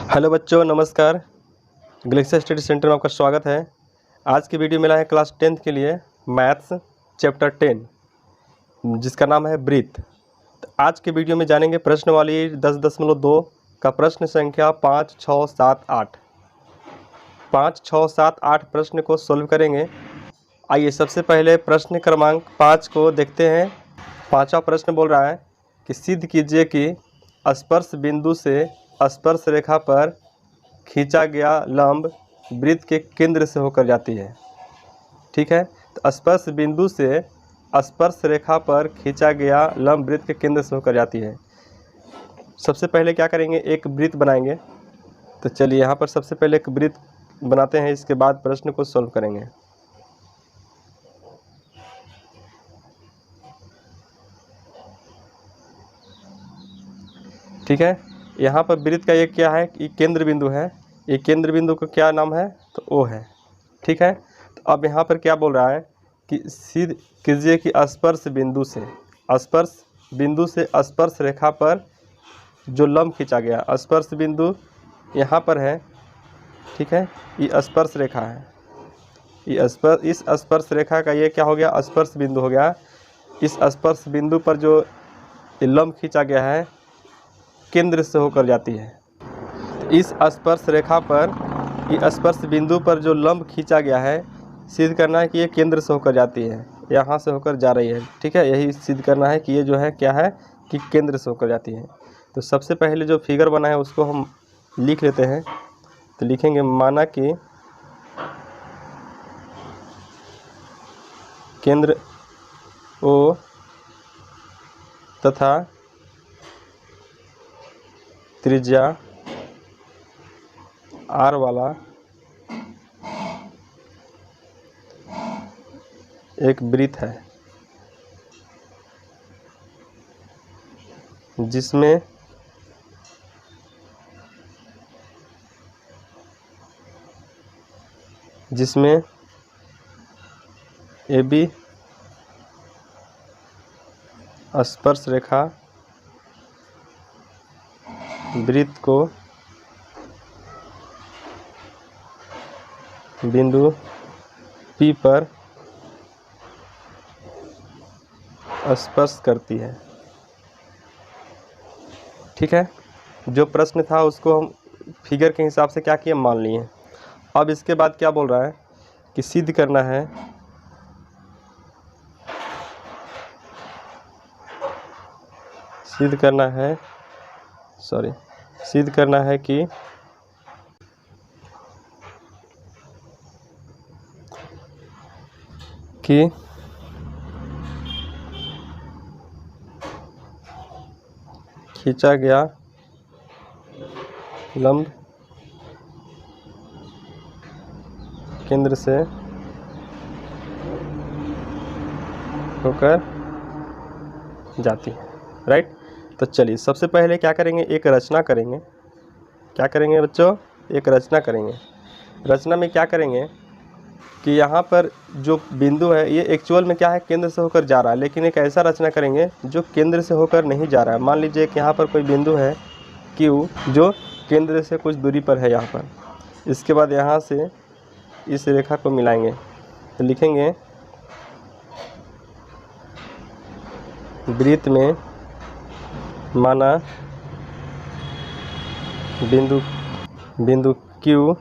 Hello बच्चों, नमस्कार। ग्लेक्सिया study centre में आपका स्वागत है। आज की वीडियो मिला है क्लास 10th के लिए मैथ्स चैप्टर 10 जिसका नाम है ब्रीथ। तो आज के वीडियो में जानेंगे प्रश्नवाली 10.2 का प्रश्न संख्या 5, 6, 7, 8। 5, 6, 7, 8 प्रश्न को सोल्व करेंगे। आइए सबसे पहले प्रश्न क्रमांक 5 को देखते हैं। पाँचवा प्रश्न बोल रहा है कि सिद्ध कीजिए कि स्पर्श बिंदु से स्पर्श रेखा पर खींचा गया लंब वृत्त के केंद्र से होकर जाती है। ठीक है, तो स्पर्श बिंदु से स्पर्श रेखा पर खींचा गया लंब वृत्त के केंद्र से होकर जाती है। सबसे पहले क्या करेंगे, एक वृत्त बनाएंगे। तो चलिए यहाँ पर सबसे पहले एक वृत्त बनाते हैं, इसके बाद प्रश्न को सॉल्व करेंगे। ठीक है, यहाँ पर वृत्त का ये क्या है, ये केंद्र बिंदु है। ये केंद्र बिंदु का क्या नाम है, तो ओ है। ठीक है, तो अब यहाँ पर क्या बोल रहा है कि सिद्ध कीजिए कि स्पर्श बिंदु से स्पर्श रेखा पर जो लंब खींचा गया, स्पर्श बिंदु यहाँ पर है। ठीक है, ये स्पर्श रेखा है। इस स्पर्श रेखा का ये क्या हो गया, स्पर्श बिंदु हो गया। इस स्पर्श बिंदु पर जो लंब खींचा गया है केंद्र से होकर जाती है। इस स्पर्श रेखा पर, ये स्पर्श बिंदु पर जो लंब खींचा गया है, सिद्ध करना है कि ये केंद्र से होकर जाती है, यहाँ से होकर जा रही है। ठीक है, यही सिद्ध करना है कि ये जो है क्या है कि केंद्र से होकर जाती है। तो सबसे पहले जो फिगर बना है उसको हम लिख लेते हैं। तो लिखेंगे, माना कि केंद्र ओ तथा त्रिज्या आर वाला एक वृत्त है जिसमें AB स्पर्श रेखा वृत्त को बिंदु P पर स्पर्श करती है। ठीक है, जो प्रश्न था उसको हम फिगर के हिसाब से क्या किए, मान लिए। अब इसके बाद क्या बोल रहा है कि सिद्ध करना है कि खींचा गया लंब केंद्र से होकर जाती है। राइट, तो चलिए सबसे पहले क्या करेंगे, एक रचना करेंगे। क्या करेंगे बच्चों, एक रचना करेंगे। रचना में क्या करेंगे कि यहाँ पर जो बिंदु है ये एक्चुअल में क्या है, केंद्र से होकर जा रहा है, लेकिन एक ऐसा रचना करेंगे जो केंद्र से होकर नहीं जा रहा है। मान लीजिए कि यहाँ पर कोई बिंदु है Q जो केंद्र से कुछ दूरी पर है यहाँ पर। इसके बाद यहाँ से इस रेखा को मिलाएंगे। तो लिखेंगे, वृत्त में माना बिंदु Q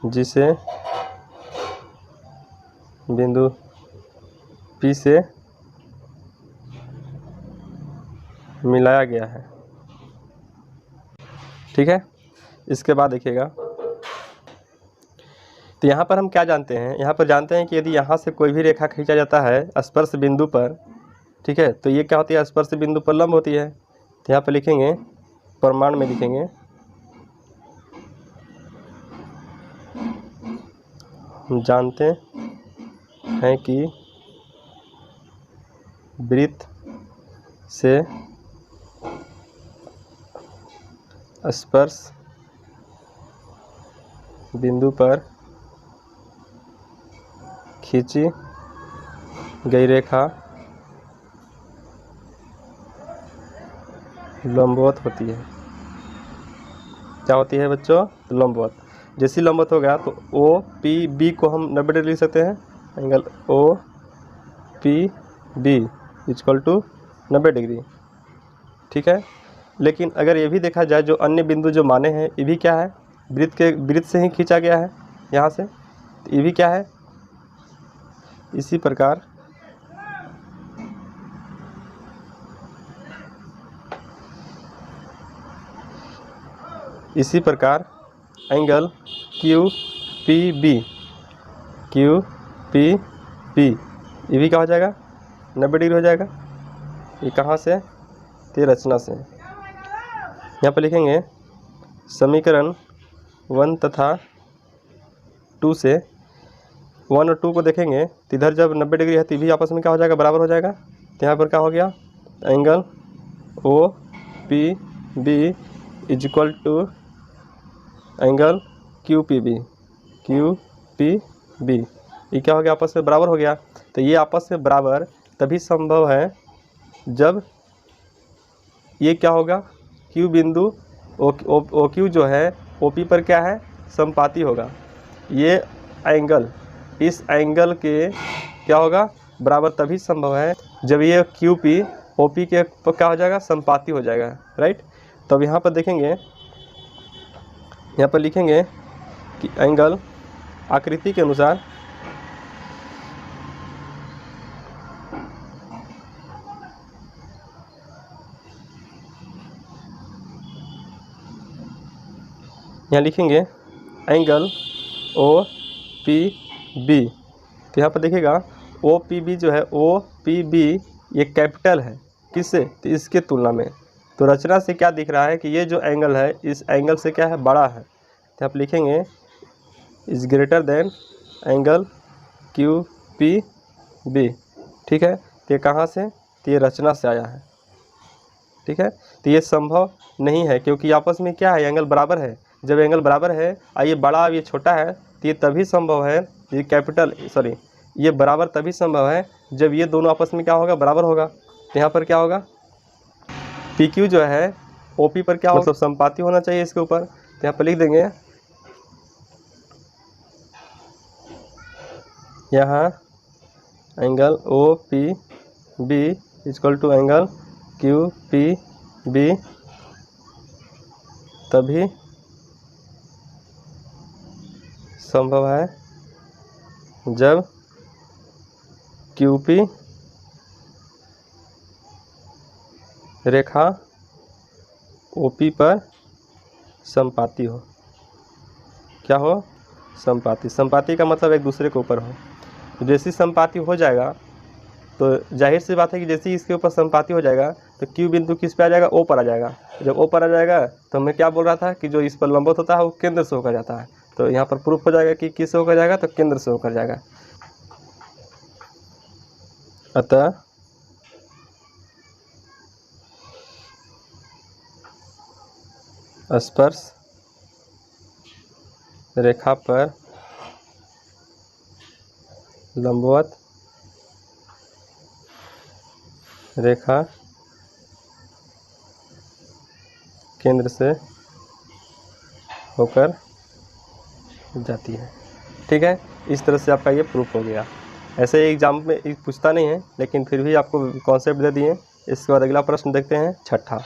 जिसे बिंदु P से मिलाया गया है। ठीक है, इसके बाद देखिएगा, तो यहाँ पर हम क्या जानते हैं, यहाँ पर जानते हैं कि यदि यहाँ से कोई भी रेखा खींचा जाता है स्पर्श बिंदु पर, ठीक है, तो ये क्या होती है, स्पर्श बिंदु पर लंब होती है। तो यहाँ पर लिखेंगे, प्रमाण में लिखेंगे, हम जानते हैं कि वृत्त से स्पर्श बिंदु पर खींची गई रेखा लंबवत होती है। क्या होती है बच्चों? लंबवत। जैसी लंबवत हो गया तो ओ पी बी को हम 90 डिग्री लिख सकते हैं। Angle O P B equal to 90 degree. ठीक है। लेकिन अगर ये भी देखा जाए जो अन्य बिंदु जो माने हैं ये भी क्या है? वृत्त से ही खींचा गया है यहाँ से, तो ये भी क्या है? इसी प्रकार एंगल क्यू पी बी ये भी क्या हो जाएगा? 90 डिग्री हो जाएगा। ये कहाँ से? ये रचना से। यहाँ पर लिखेंगे समीकरण 1 तथा 2 से 1 और 2 को देखेंगे तो इधर जब 90 डिग्री है तो भी आपस में क्या हो जाएगा? बराबर हो जाएगा। तो यहाँ पर क्या हो गया? Angle O P B is equal to angle Q P B ये क्या हो गया? आपस में बराबर हो गया। तो ये आपस में बराबर तभी संभव है जब ये क्या होगा? क्यू बिंदु ओ क्यू जो है ओ पी पर क्या है? समपाती होगा। ये एंगल इस एंगल के क्या होगा? बराबर तभी संभव है जब ये क्यू पी ओ पी के क्या हो जाएगा? समपाती हो जाएगा। राइट। तो अब यहाँ पर देखेंगे, यहाँ पर लिखेंगे कि एंगल आकृति के अनुसार यहाँ लिखेंगे एंगल ओ पी बी। तो यहाँ पर देखिएगा ओ पी बी जो है ओ पी बी ये कैपिटल है किससे? तो इसके तुलना में। तो रचना से क्या दिख रहा है कि ये जो एंगल है इस एंगल से क्या है? बड़ा है। तो आप लिखेंगे is greater than angle Q P B. ठीक है। तो ये कहाँ से? तो ये रचना से आया है। ठीक है। तो ये संभव नहीं है क्योंकि आपस में क्या है? एंगल बराबर है। जब एंगल बराबर है और ये बड़ा और ये छोटा है तो ये तभी संभव है, ये बराबर तभी संभव है जब ये दोनों आपस में क्या होगा? बराबर होगा। तो यहाँ पर क्या होगा? पी क्यू जो है ओ पी पर क्या होगा? मतलब समपाती होना चाहिए इसके ऊपर। तो यहाँ पर लिख देंगे यहाँ angle O P B equal to angle Q P B तभी संभव है जब क्यू पी रेखा ओ पी पर समपाती हो। क्या हो? समपाती। समपाती का मतलब एक दूसरे के ऊपर हो। जैसी समपाती हो जाएगा तो जाहिर सी बात है कि जैसे ही इसके ऊपर समपाती हो जाएगा तो क्यू बिंदु किस पे आ जाएगा? ओ पर आ जाएगा। जब ओ पर आ जाएगा तो मैं क्या बोल रहा था कि जो इस पर लंबवत होता है वो केंद्र से होकर जाता है। तो यहाँ पर प्रूफ हो जाएगा कि किस से होकर जाएगा? तो केंद्र से होकर जाएगा। अतः स्पर्श रेखा पर लंबवत रेखा केंद्र से होकर जाती है। ठीक है। इस तरह से आपका ये प्रूफ हो गया। ऐसे एग्जाम में पूछता नहीं है लेकिन फिर भी आपको कॉन्सेप्ट दे दिए। इसके बाद अगला प्रश्न देखते हैं, छठा।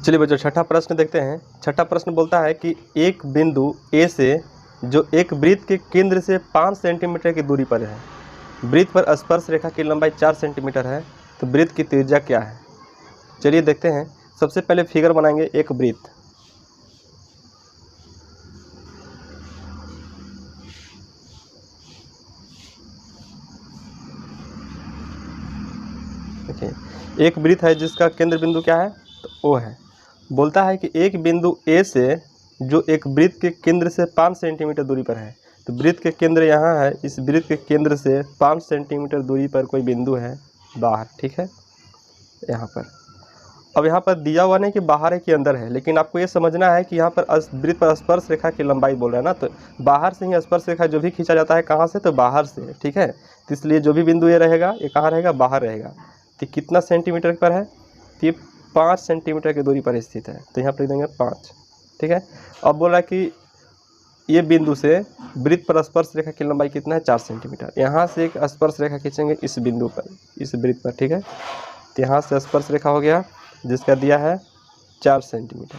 चलिए बच्चों छठा प्रश्न देखते हैं। छठा प्रश्न बोलता है कि एक बिंदु ए से जो एक वृत्त के केंद्र से 5 सेंटीमीटर की दूरी पर है, वृत्त पर स्पर्श रेखा की लंबाई 4 सेंटीमीटर है, तो वृत्त की त्रिज्या क्या है? चलिए देखते हैं। सबसे पहले फिगर बनाएंगे एक वृत्त। देखिए एक वृत्त है जिसका केंद्र बिंदु क्या है? तो ओ है। बोलता है कि एक बिंदु ए से जो एक वृत्त के केंद्र से 5 सेंटीमीटर दूरी पर है, तो वृत्त के केंद्र यहाँ है। इस वृत्त के केंद्र से 5 सेंटीमीटर दूरी पर कोई बिंदु है बाहर। ठीक है। यहाँ पर अब यहाँ पर दिया हुआ नहीं कि बाहर है कि अंदर है, लेकिन आपको ये समझना है कि यहाँ पर वृत्त पर स्पर्श रेखा की लंबाई बोल रहा है ना, तो बाहर से ही स्पर्श रेखा जो भी खींचा जाता है कहाँ से? तो बाहर से। ठीक है। तो इसलिए जो भी बिंदु ये रहेगा ये कहाँ रहेगा? बाहर रहेगा। तो कितना सेंटीमीटर पर है? तो 5 सेंटीमीटर की दूरी पर स्थित है, तो यहाँ पर लिख देंगे 5। ठीक है, अब बोल रहा है कि ये बिंदु से वृत्त पर स्पर्श रेखा की लंबाई कितना है, 4 सेंटीमीटर। यहाँ से एक स्पर्श रेखा खींचेंगे इस बिंदु पर, इस वृत्त पर। ठीक है, तो यहाँ से स्पर्श रेखा हो गया जिसका दिया है 4 सेंटीमीटर।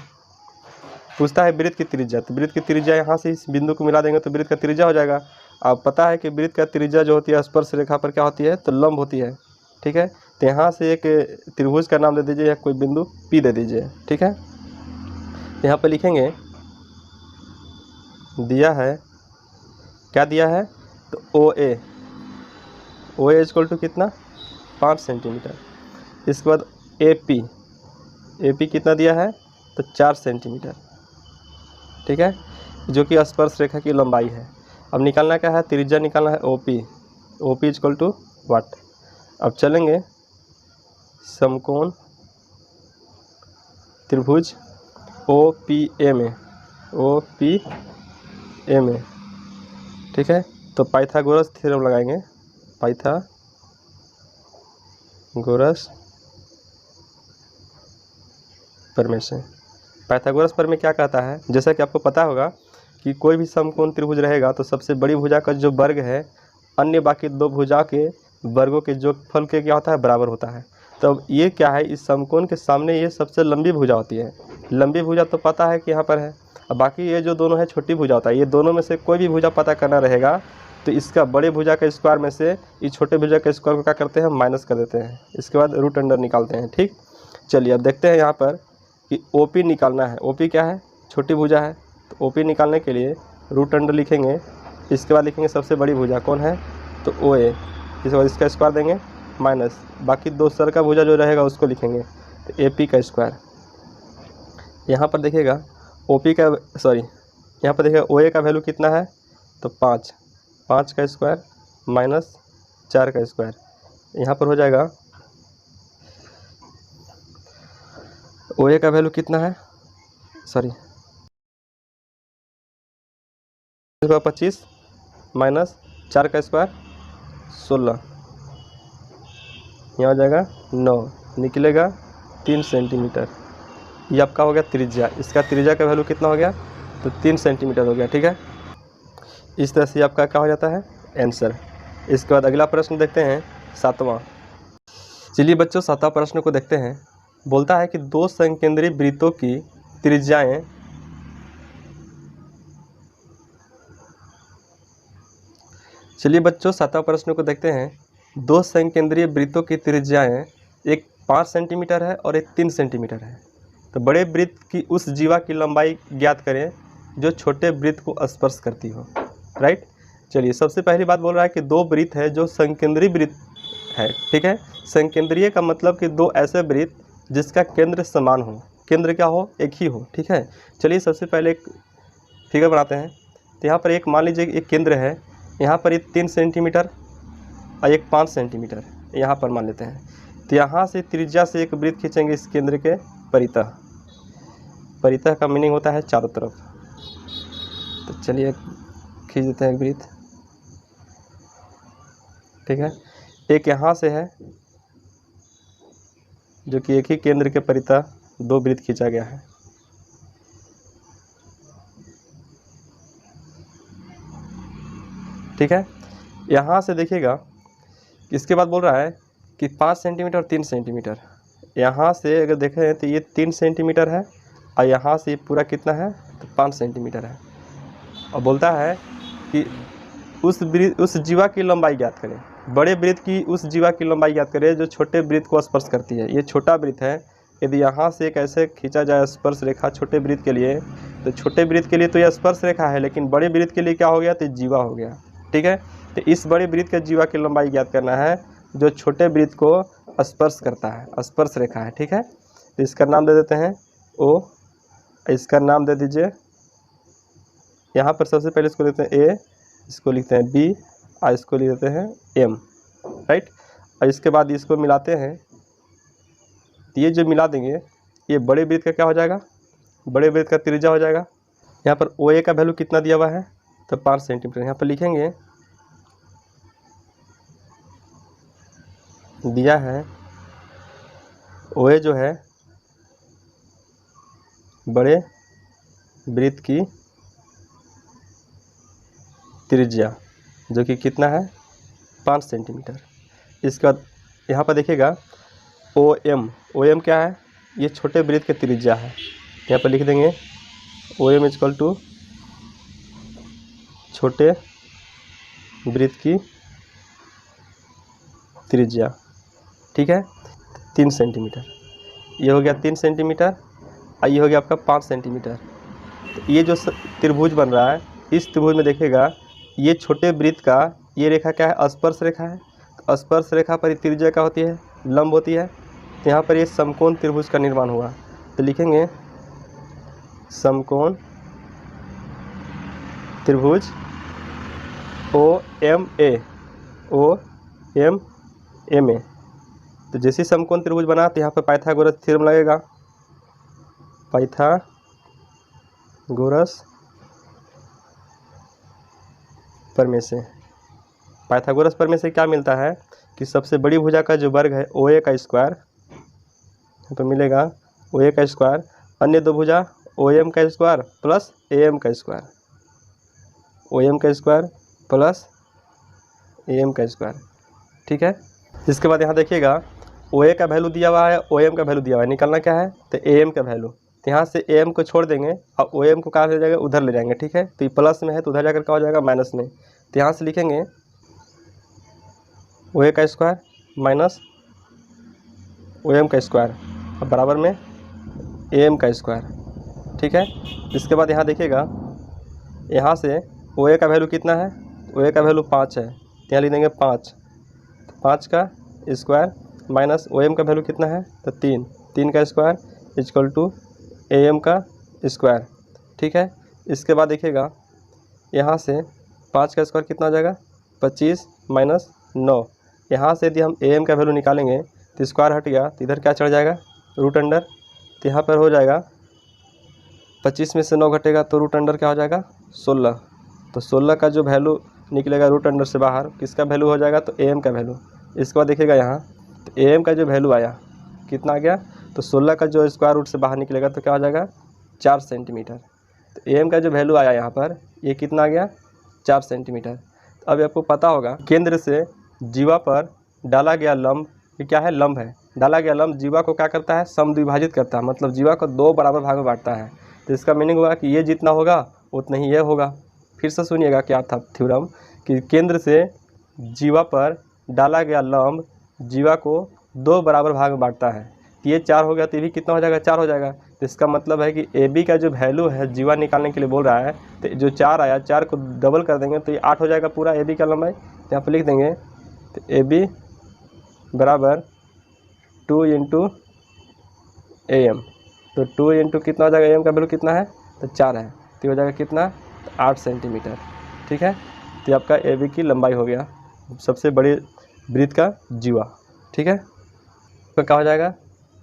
पूछता है वृत्त की त्रिज्या, तो वृत्त की त्रिज्या यहाँ से इस बिंदु को मिला देंगे तो वृत्त का त्रिज्या हो जाएगा। अब पता है कि वृत्त का त्रिज्या जो होती है स्पर्श रेखा पर क्या होती है, तो लंब होती है। ठीक है, तो यहाँ से एक त्रिभुज का नाम दे दीजिए या कोई बिंदु P दे दीजिए। ठीक है, यहाँ पर लिखेंगे, दिया है, क्या दिया है, तो ओ ए इक्वल टू कितना, 5 सेंटीमीटर। इसके बाद ए पी कितना दिया है, तो 4 सेंटीमीटर। ठीक है, जो कि स्पर्श रेखा की लंबाई है। अब निकालना क्या है, त्रिज्या निकालना है ओ पी इक्वल टू वाट। अब चलेंगे समकोण त्रिभुज ओ पी ए में। ठीक है, तो पाइथागोरस थ्योरम लगाएंगे, पाइथागोरस प्रमेय। पाइथागोरस प्रमेय क्या कहता है, जैसा कि आपको पता होगा कि कोई भी समकोण त्रिभुज रहेगा तो सबसे बड़ी भुजा का जो वर्ग है अन्य बाकी दो भुजा के वर्गों के जोगफल के क्या होता है, बराबर होता है। तो अब ये क्या है, इस समकोण के सामने ये सबसे लंबी भुजा होती है। लंबी भुजा तो पता है कि यहाँ पर है, अब बाकी ये जो दोनों है छोटी भुजा होता है। ये दोनों में से कोई भी भुजा पता करना रहेगा तो इसका बड़े भुजा का स्क्वायर में से इस छोटे भुजा के स्क्वायर को क्या करते हैं, माइनस कर देते हैं। इसके बाद रूट अंडर निकालते हैं। ठीक, चलिए अब देखते हैं यहाँ पर कि ओ पी निकालना है। ओ पी क्या है, छोटी भुजा है, तो ओ पी निकालने के लिए रूट अंडर लिखेंगे। इसके बाद लिखेंगे सबसे बड़ी भुजा कौन है, तो ओ ए। इसके बाद इसका स्क्वायर देंगे माइनस बाकी दो सर का भुजा जो रहेगा उसको लिखेंगे, तो ए पी का स्क्वायर। यहाँ पर देखिएगा ओ पी का यहाँ पर देखिएगा ओ ए का वैल्यू कितना है, तो 5 का स्क्वायर माइनस 4 का स्क्वायर। यहाँ पर हो जाएगा ओ ए का वैल्यू कितना है, 25 माइनस 4 का स्क्वायर 16, यहाँ हो जाएगा 9, निकलेगा 3 सेंटीमीटर। ये आपका हो गया त्रिज्या। इसका त्रिज्या का वैल्यू कितना हो गया, तो 3 सेंटीमीटर हो गया। ठीक है, इस तरह से आपका क्या हो जाता है, आंसर। इसके बाद अगला प्रश्न देखते हैं, 7वां। चलिए बच्चों 7वां प्रश्न को देखते हैं। बोलता है कि दो संकेंद्रीय वृत्तों की त्रिज्याएं चलिए बच्चों 7वां प्रश्न को देखते हैं। दो संकेंद्रीय वृत्तों की त्रिज्याएं एक 5 सेंटीमीटर है और एक 3 सेंटीमीटर है। तो बड़े वृत्त की उस जीवा की लंबाई ज्ञात करें जो छोटे वृत्त को स्पर्श करती हो। राइट, चलिए सबसे पहली बात बोल रहा है कि दो वृत्त है जो संकेंद्रीय वृत्त है। ठीक है, संकेंद्रीय का मतलब कि दो ऐसे वृत्त जिसका केंद्र समान हो, केंद्र क्या हो, एक ही हो। ठीक है, चलिए सबसे पहले एक फिगर बनाते हैं। तो यहाँ पर एक मान लीजिए एक केंद्र है, यहाँ पर एक 3 सेंटीमीटर और एक 5 सेंटीमीटर यहाँ पर मान लेते हैं। तो यहाँ से त्रिज्या से एक वृत्त खींचेंगे इस केंद्र के परितः। परितः का मीनिंग होता है चारों तरफ। तो चलिए खींच देते हैं एक वृत्त। ठीक है, एक यहाँ से है जो कि एक ही केंद्र के परितः दो वृत्त खींचा गया है। ठीक है, यहाँ से देखिएगा, इसके बाद बोल रहा है कि 5 सेंटीमीटर और 3 सेंटीमीटर। यहाँ से अगर देखें तो ये 3 सेंटीमीटर है और यहाँ से पूरा कितना है, तो 5 सेंटीमीटर है। और बोलता है कि उस जीवा की लंबाई ज्ञात करें। बड़े वृत्त की उस जीवा की लंबाई ज्ञात करें जो छोटे वृत्त को स्पर्श करती है। ये छोटा वृत्त है, यदि यहाँ से एक ऐसे खींचा जाए स्पर्श रेखा छोटे वृत्त के लिए, तो छोटे वृत्त के लिए तो यह स्पर्श रेखा है, लेकिन बड़े वृत्त के लिए क्या हो गया, तो जीवा हो गया। ठीक है, तो इस बड़े वृत्त के जीवा की लंबाई ज्ञात करना है जो छोटे वृत्त को स्पर्श करता है, स्पर्श रेखा है। ठीक है, तो इसका नाम दे देते हैं ओ, इसका नाम दे दीजिए, यहाँ पर सबसे पहले इसको लिखते हैं ए, इसको लिखते हैं बी और इसको लिख देते हैं एम। राइट, और इसके बाद इसको मिलाते हैं, तो ये जो मिला देंगे ये बड़े वृत्त का क्या हो जाएगा, बड़े वृत्त का त्रिज्या हो जाएगा। यहाँ पर ओ ए का वैल्यू कितना दिया हुआ है, तो 5 सेंटीमीटर। यहाँ पर लिखेंगे, दिया है ओ ए जो है बड़े वृत्त की त्रिज्या जो कि कितना है 5 सेंटीमीटर। इसके बाद यहाँ पर देखिएगा OM क्या है, ये छोटे वृत्त की त्रिज्या है। यहाँ पर लिख देंगे OM इक्वल टू छोटे वृत्त की त्रिज्या, ठीक है, 3 सेंटीमीटर। ये हो गया 3 सेंटीमीटर और ये हो गया आपका 5 सेंटीमीटर। तो ये जो त्रिभुज बन रहा है, इस त्रिभुज में देखिएगा ये छोटे वृत्त का ये रेखा क्या है, स्पर्श रेखा है। तो स्पर्श रेखा पर त्रिज्या क्या होती है, लंब होती है। तो यहाँ पर ये समकोण त्रिभुज का निर्माण हुआ। तो लिखेंगे समकोण त्रिभुज OMA। तो जैसे समकोण त्रिभुज बना तो यहाँ पर पाइथागोरस थ्योरम लगेगा। पाइथागोरस प्रमेय से क्या मिलता है कि सबसे बड़ी भुजा का जो वर्ग है OA का स्क्वायर तो मिलेगा OA का स्क्वायर, अन्य दो भुजा OM का स्क्वायर प्लस AM का स्क्वायर, OM का स्क्वायर प्लस AM का स्क्वायर, ठीक है। इसके बाद यहाँ देखिएगा OA का वैल्यू दिया हुआ है, OM का वैल्यू दिया हुआ है, निकालना क्या है तो AM का वैल्यू। तो यहाँ से AM को छोड़ देंगे और OM को कहाँ ले जाएगा, उधर ले जाएंगे, ठीक है। तो ये प्लस में है तो उधर जाकर क्या हो जाएगा, माइनस में। तो यहाँ से लिखेंगे OA का स्क्वायर माइनस OM का स्क्वायर और बराबर में AM का स्क्वायर, ठीक है। इसके बाद यहाँ देखिएगा यहाँ से OA का वैल्यू कितना है, OA का वैल्यू 5 है, तो यहाँ लिख देंगे 5 का स्क्वायर माइनस OM का वैल्यू कितना है तो 3 का स्क्वायर इक्वल टू AM का स्क्वायर, ठीक है। इसके बाद देखिएगा यहाँ से 5 का स्क्वायर कितना हो जाएगा 25 माइनस 9। यहाँ से यदि हम AM का वैल्यू निकालेंगे तो स्क्वायर हट गया तो इधर क्या चढ़ जाएगा रूट अंडर। तो यहाँ पर हो जाएगा 25 में से 9 घटेगा तो रूट अंडर क्या हो जाएगा 16। तो 16 का जो वैल्यू निकलेगा रूट अंडर से बाहर किसका वैल्यू हो जाएगा तो AM का वैल्यू। इसके बाद देखिएगा यहाँ तो AM का जो वैल्यू आया कितना आ गया तो 16 का जो स्क्वायर रूट से बाहर निकलेगा तो क्या हो जाएगा 4 सेंटीमीटर। तो AM का जो वैल्यू आया यहाँ पर ये कितना आ गया 4 सेंटीमीटर। तो अब आपको पता होगा केंद्र से जीवा पर डाला गया लंब, ये क्या है लंब है, डाला गया लंब जीवा को क्या करता है समद्विभाजित करता है, मतलब जीवा को 2 बराबर भाग में बांटता है। तो इसका मीनिंग हुआ कि ये जितना होगा उतना ही ये होगा। फिर से सुनिएगा क्या था थ्योरम कि केंद्र से जीवा पर डाला गया लंब जीवा को 2 बराबर भाग में बांटता है। तो ये 4 हो गया तो ये भी कितना हो जाएगा 4 हो जाएगा। तो इसका मतलब है कि AB का जो वैल्यू है जीवा निकालने के लिए बोल रहा है तो जो 4 आया 4 को डबल कर देंगे तो ये 8 हो जाएगा पूरा AB का लंबाई। तो यहाँ पर लिख देंगे तो AB बराबर 2 इंटू AM। तो 2 इंटू कितना हो जाएगा AM का वैल्यू कितना है तो 4 है तो हो जाएगा कितना 8 सेंटीमीटर, ठीक है। तो आपका AB की लंबाई हो गया सबसे बड़े वृत्त का जीवा, ठीक है। तो क्या हो जाएगा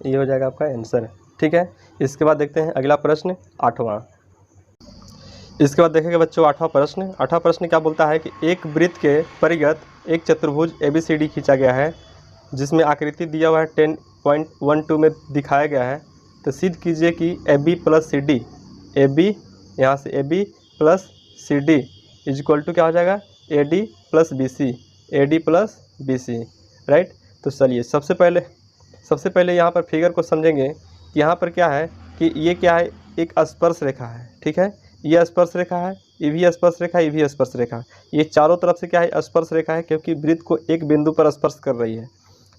ये हो जाएगा आपका आंसर, ठीक है। इसके बाद देखते हैं अगला प्रश्न 8वां। इसके बाद देखेंगे बच्चों 8वां प्रश्न। 8वां प्रश्न क्या बोलता है कि एक वृत्त के परिगत एक चतुर्भुज ABCD खींचा गया है जिसमें आकृति दिया हुआ है 10.12 में दिखाया गया है। तो सिद्ध कीजिए कि AB प्लस CD, AB यहाँ से AB plus CD is equal to क्या हो जाएगा AD plus BC, AD plus BC, right. तो चलिए सबसे पहले यहाँ पर फिगर को समझेंगे कि यहाँ पर क्या है कि ये क्या है एक स्पर्श रेखा है, ठीक है। ये स्पर्श रेखा है, ये भी स्पर्श रेखा, ये भी स्पर्श रेखा, ये चारों तरफ से क्या है स्पर्श रेखा है क्योंकि वृत्त को एक बिंदु पर स्पर्श कर रही है।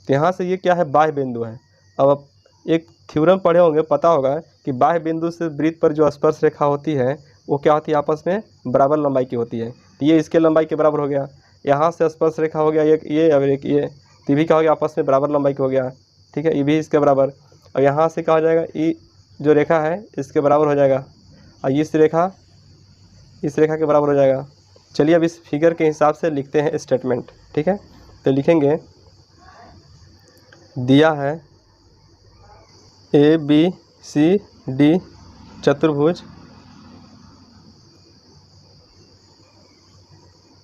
तो यहाँ से ये क्या है बाह्य बिंदु है। अब आप एक थ्योरम पढ़े होंगे पता होगा कि बाह्य बिंदु से वृत्त पर जो स्पर्श रेखा होती है वो क्या होती है आपस में बराबर लंबाई की होती है। तो ये इसके लंबाई के बराबर हो गया, यहाँ से स्पर्श रेखा हो गया एक ये और एक ये, तो भी क्या हो गया आपस में बराबर लंबाई की हो गया, ठीक है। ये भी इसके बराबर और यहाँ से क्या हो जाएगा ये जो रेखा है इसके बराबर हो जाएगा और इस रेखा के बराबर हो जाएगा। चलिए अब इस फिगर के हिसाब से लिखते हैं स्टेटमेंट, ठीक है। तो लिखेंगे दिया है ABCD चतुर्भुज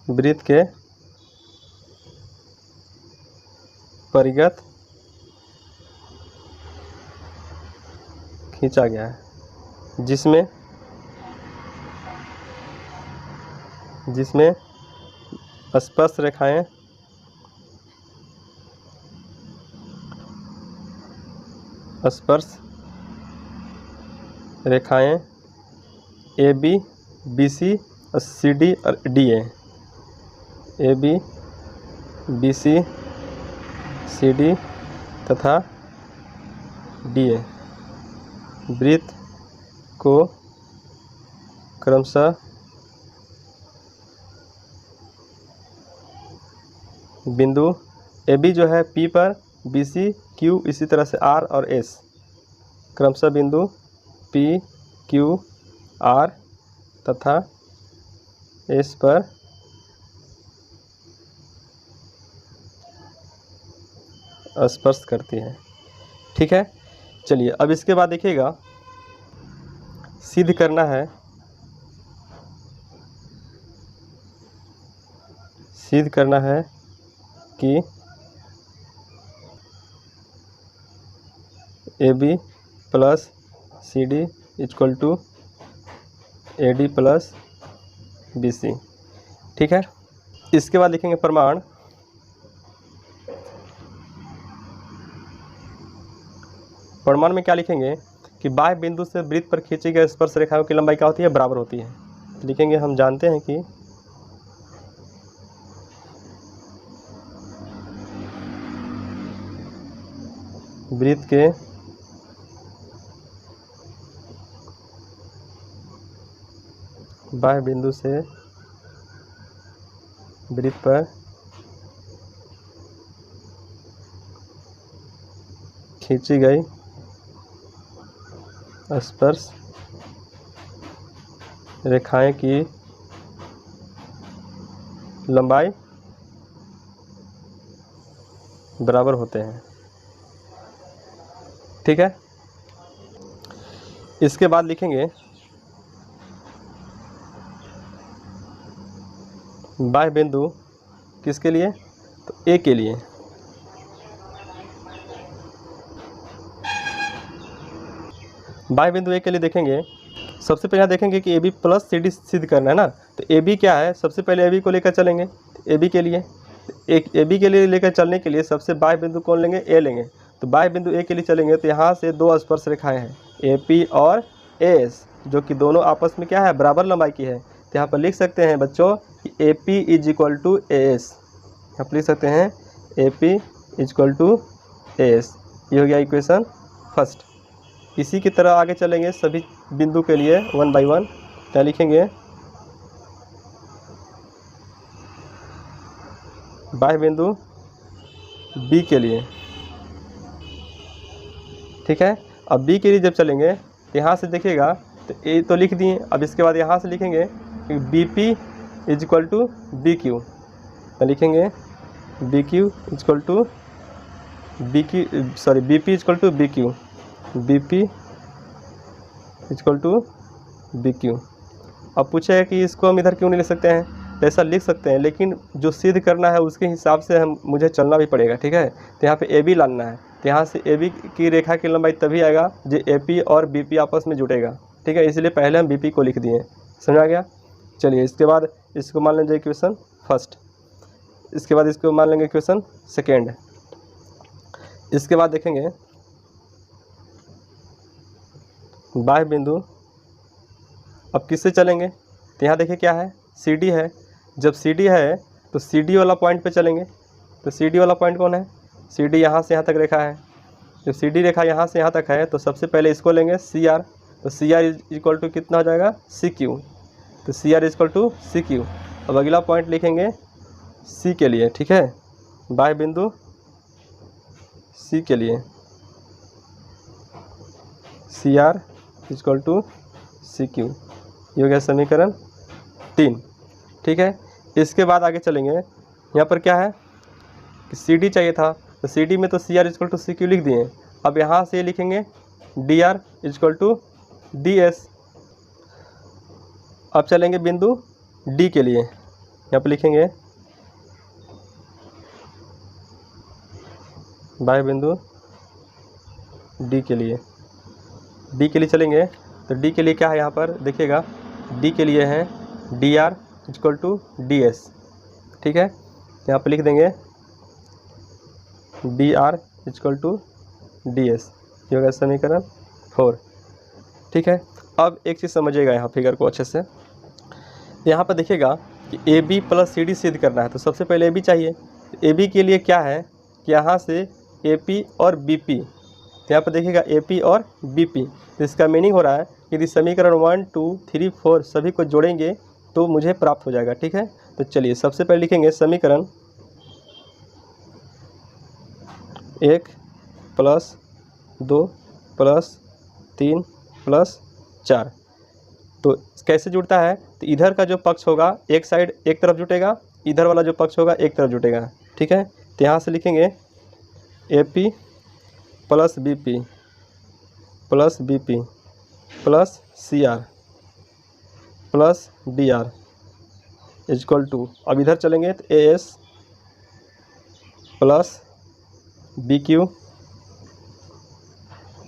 वृत्त के परिगत खींचा गया है। जिसमें स्पर्श रेखाएं A B B C C D और D A, A B B C C D तथा डी ए वृत्त को क्रमशः बिंदु ए बी जो है P पर, बी सी Q, इसी तरह से R और S, क्रमशः बिंदु P, Q, R तथा S पर स्पर्श करती है। ठीक है, चलिए अब इसके बाद देखिएगा, सिद्ध करना है कि A B plus C D equal to A D plus B C. ठीक है, इसके बाद लिखेंगे प्रमाण। प्रमाण में क्या लिखेंगे कि बाह्य बिंदु से वृत्त पर खींची गई स्पर्श रेखाओं की लंबाई क्या होती है, बराबर होती है। लिखेंगे, हम जानते हैं कि वृत्त के बाह्य बिंदु से वृत्त पर खींची गई स्पर्श रेखाएं की लंबाई बराबर होते हैं। ठीक है, इसके बाद लिखेंगे बाह्य बिंदु किसके लिए, तो ए के लिए। बाह्य बिंदु ए के लिए देखेंगे, सबसे पहले देखेंगे कि A B plus C D सिद्ध करना है ना, तो ए बी क्या है, सबसे पहले ए बी को लेकर चलेंगे। ए बी के लिए, एक ए बी के लिए लेकर चलने के लिए सबसे बाह्य बिंदु कौन लेंगे, ए लेंगे। तो बाह्य बिंदु ए के लिए चलेंगे तो यहाँ से दो स्पर्श रेखाएं हैं, ए पी और ए एस, जो कि दोनों आपस में क्या है, बराबर लंबाई की है। तो यहाँ पर लिख सकते हैं बच्चों कि A P is equal to A S, यहाँ पर लिख सकते हैं A P is equal to A S. ये हो गया इक्वेशन फर्स्ट। इसी की तरह आगे चलेंगे सभी बिंदु के लिए वन बाय वन। क्या लिखेंगे, बाह्य बिंदु बी के लिए। ठीक है, अब बी के लिए जब चलेंगे तो यहाँ से देखिएगा, तो ए तो लिख दिए। अब इसके बाद यहाँ से लिखेंगे कि B P is equal to B Q, तो लिखेंगे B Q is equal to B P is equal to B Q, B P equal to B Q. अब पूछे कि इसको हम इधर क्यों नहीं लिख सकते हैं, तो ऐसा लिख सकते हैं, लेकिन जो सिद्ध करना है उसके हिसाब से मुझे चलना भी पड़ेगा। ठीक है, तो यहाँ पे ए बी लाना है, तो यहाँ से ए बी की रेखा की लंबाई तभी आएगा जो ए पी और बी पी आपस में जुटेगा। ठीक है, इसलिए पहले हम बी पी को लिख दिए। समझा गया। चलिए, इसके बाद इसको मान लेंगे इक्वेशन फर्स्ट, इसके बाद इसको मान लेंगे इक्वेशन सेकेंड। इसके बाद देखेंगे बाह्य बिंदु, अब किससे चलेंगे, तो यहाँ देखिए क्या है, सी डी है। जब सी डी है तो सी डी वाला पॉइंट पे चलेंगे। तो सी डी वाला पॉइंट कौन है, सी डी यहाँ से यहाँ तक रेखा है। जब सी डी रेखा यहाँ से यहाँ तक है तो सबसे पहले इसको लेंगे सी आर, तो C R is equal to कितना हो जाएगा, सी क्यू, तो C R is equal to C Q. अब अगला पॉइंट लिखेंगे सी के लिए। ठीक है, बाह्य बिंदु सी के लिए C R equal to C Q, ये हो गया समीकरण 3। ठीक है, इसके बाद आगे चलेंगे। यहाँ पर क्या है कि सी डी चाहिए था, तो सी डी में तो C R equal to C Q लिख दिए। अब यहाँ से लिखेंगे D R equal to D S. अब चलेंगे बिंदु डी के लिए, यहाँ पर लिखेंगे बाह्य बिंदु डी के लिए। डी के लिए चलेंगे तो डी के लिए क्या है यहाँ पर देखिएगा, डी के लिए है D R equal to D S. ठीक है, यहाँ पर लिख देंगे D R equal to D S, ये होगा समीकरण 4। ठीक है, अब एक चीज़ समझिएगा यहाँ फिगर को अच्छे से। यहाँ पर देखिएगा कि A B plus C D सिद्ध करना है, तो सबसे पहले ए बी चाहिए। ए बी के लिए क्या है कि यहाँ से ए पी और बी पी, तो यहाँ पर देखिएगा ए पी और बी पी, तो इसका मीनिंग हो रहा है यदि समीकरण 1 2 3 4 सभी को जोड़ेंगे तो मुझे प्राप्त हो जाएगा। ठीक है, तो चलिए सबसे पहले लिखेंगे समीकरण 1 प्लस 2 प्लस 3 प्लस 4। तो कैसे जुड़ता है, तो इधर का जो पक्ष होगा एक साइड एक तरफ जुटेगा, इधर वाला जो पक्ष होगा एक तरफ जुटेगा। ठीक है, तो यहाँ से लिखेंगे A P plus B P plus B P plus C R plus D R equal to, अब इधर चलेंगे तो A S plus B Q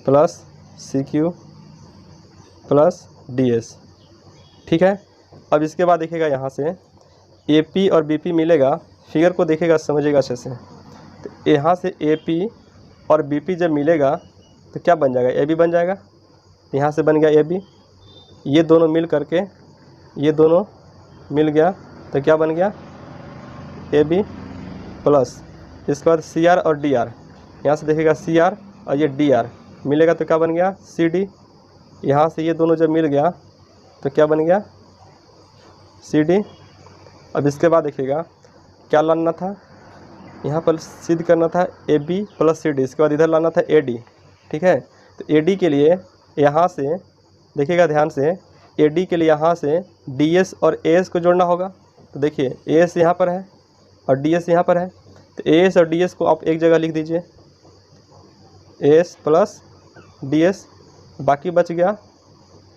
plus C Q plus D S. ठीक है, अब इसके बाद देखिएगा यहाँ से ए पी और बी पी मिलेगा, फिगर को देखिएगा समझिएगा अच्छे से। तो यहाँ से ए पी और बी पी जब मिलेगा तो क्या बन जाएगा, ए बी बन जाएगा। यहाँ से बन गया ए बी, ये दोनों मिल करके ये दोनों मिल गया तो क्या बन गया ए बी प्लस, इसके बाद सी आर और डी आर, यहाँ से देखिएगा सी आर और ये डी आर मिलेगा तो क्या बन गया सी डी। यहाँ से ये दोनों जब मिल गया तो क्या बन गया सी डी। अब इसके बाद देखिएगा क्या लाना था, यहाँ पर सिद्ध करना था A B plus C D, इसके बाद इधर लाना था ए डी। ठीक है, तो ए डी के लिए यहाँ से देखिएगा ध्यान से, ए डी के लिए यहाँ से डी एस और ए एस को जोड़ना होगा। तो देखिए ए एस यहाँ पर है और डी एस यहाँ पर है, तो ए एस और डी एस को आप एक जगह लिख दीजिए, A S plus D S, बाकी बच गया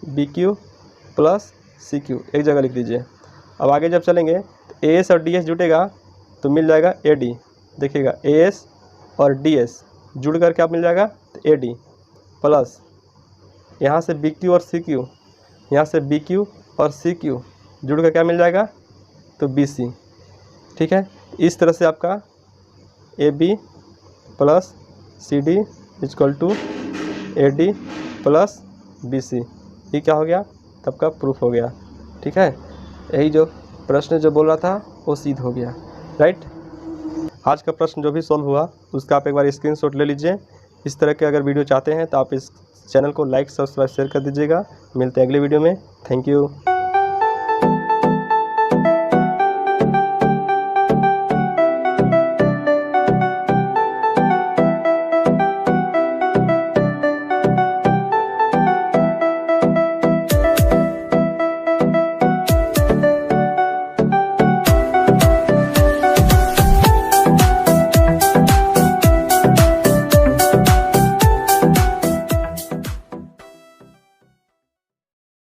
B Q plus C Q, एक जगह लिख दीजिए। अब आगे जब चलेंगे तो ए एस और डी एस जुटेगा तो मिल जाएगा ए डी। देखिएगा ए एस और डी एस जुड़ कर क्या मिल जाएगा तो ए डी प्लस यहाँ से बी क्यू और सी क्यू, यहाँ से बी क्यू और सी क्यू जुड़ कर क्या मिल जाएगा तो बी सी। ठीक है, इस तरह से आपका A B plus C D equal to A D plus B C, ये क्या हो गया तब का प्रूफ हो गया। ठीक है, यही जो प्रश्न जो बोल रहा था वो सिद्ध हो गया। राइट, आज का प्रश्न जो भी सॉल्व हुआ उसका आप एक बार स्क्रीनशॉट ले लीजिए। इस तरह के अगर वीडियो चाहते हैं तो आप इस चैनल को लाइक सब्सक्राइब शेयर कर दीजिएगा। मिलते हैं अगले वीडियो में। Thank you.